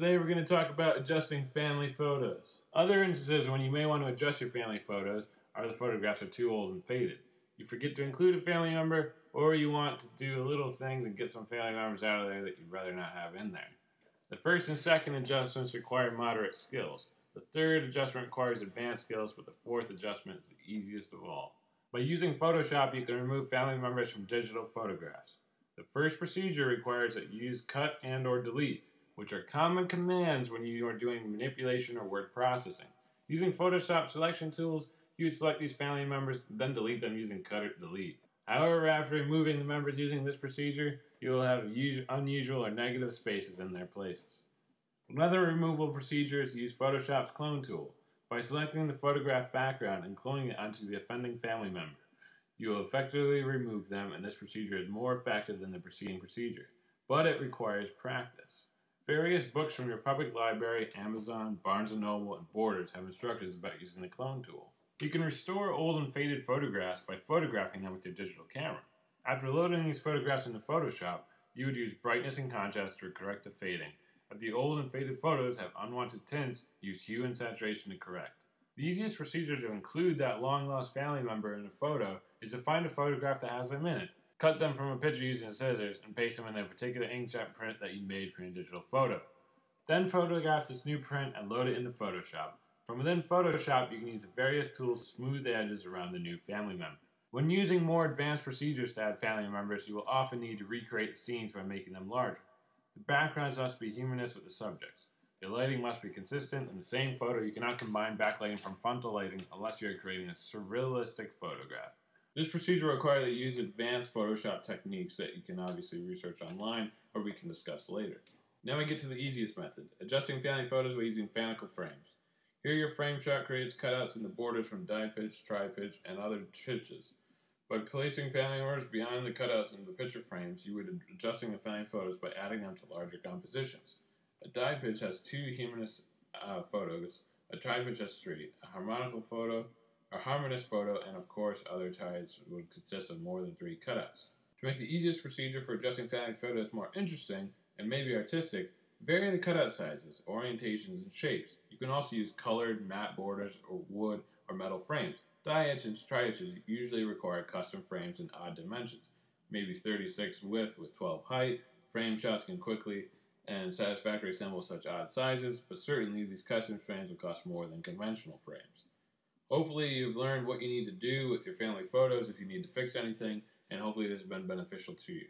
Today we're going to talk about adjusting family photos. Other instances when you may want to adjust your family photos are the photographs are too old and faded. You forget to include a family member, or you want to do little things and get some family members out of there that you'd rather not have in there. The first and second adjustments require moderate skills. The third adjustment requires advanced skills, but the fourth adjustment is the easiest of all. By using Photoshop, you can remove family members from digital photographs. The first procedure requires that you use cut and or delete, which are common commands when you are doing manipulation or word processing. Using Photoshop selection tools, you would select these family members, then delete them using cut or delete. However, after removing the members using this procedure, you will have unusual or negative spaces in their places. Another removal procedure is to use Photoshop's clone tool. By selecting the photograph background and cloning it onto the offending family member, you will effectively remove them, and this procedure is more effective than the preceding procedure, but it requires practice. Various books from your public library, Amazon, Barnes & Noble, and Borders have instructions about using the clone tool. You can restore old and faded photographs by photographing them with your digital camera. After loading these photographs into Photoshop, you would use brightness and contrast to correct the fading. If the old and faded photos have unwanted tints, use hue and saturation to correct. The easiest procedure to include that long-lost family member in a photo is to find a photograph that has them in it. Cut them from a picture using scissors and paste them in a particular inkjet print that you made for your digital photo. Then photograph this new print and load it into Photoshop. From within Photoshop, you can use the various tools to smooth the edges around the new family member. When using more advanced procedures to add family members, you will often need to recreate scenes by making them larger. The backgrounds must be humanist with the subjects. The lighting must be consistent. In the same photo, you cannot combine backlighting from frontal lighting unless you are creating a surrealistic photograph. This procedure requires that you use advanced Photoshop techniques that you can obviously research online or we can discuss later. Now we get to the easiest method, adjusting family photos by using Fanical frames. Here your frame shot creates cutouts in the borders from die pitch, tri-pitch, and other pitches. By placing family members beyond the cutouts in the picture frames, you would be adjusting the family photos by adding them to larger compositions. A die pitch has two humanist photos, a tri-pitch has three, a harmonical photo, a harmonist photo, and of course other ties would consist of more than three cutouts. To make the easiest procedure for adjusting family photos more interesting and maybe artistic, vary the cutout sizes, orientations, and shapes. You can also use colored, matte borders, or wood or metal frames. Die etch and tri-etches usually require custom frames in odd dimensions, maybe 36 width with 12 height. Frame shots can quickly and satisfactorily assemble such odd sizes, but certainly these custom frames will cost more than conventional frames. Hopefully you've learned what you need to do with your family photos if you need to fix anything, and hopefully this has been beneficial to you.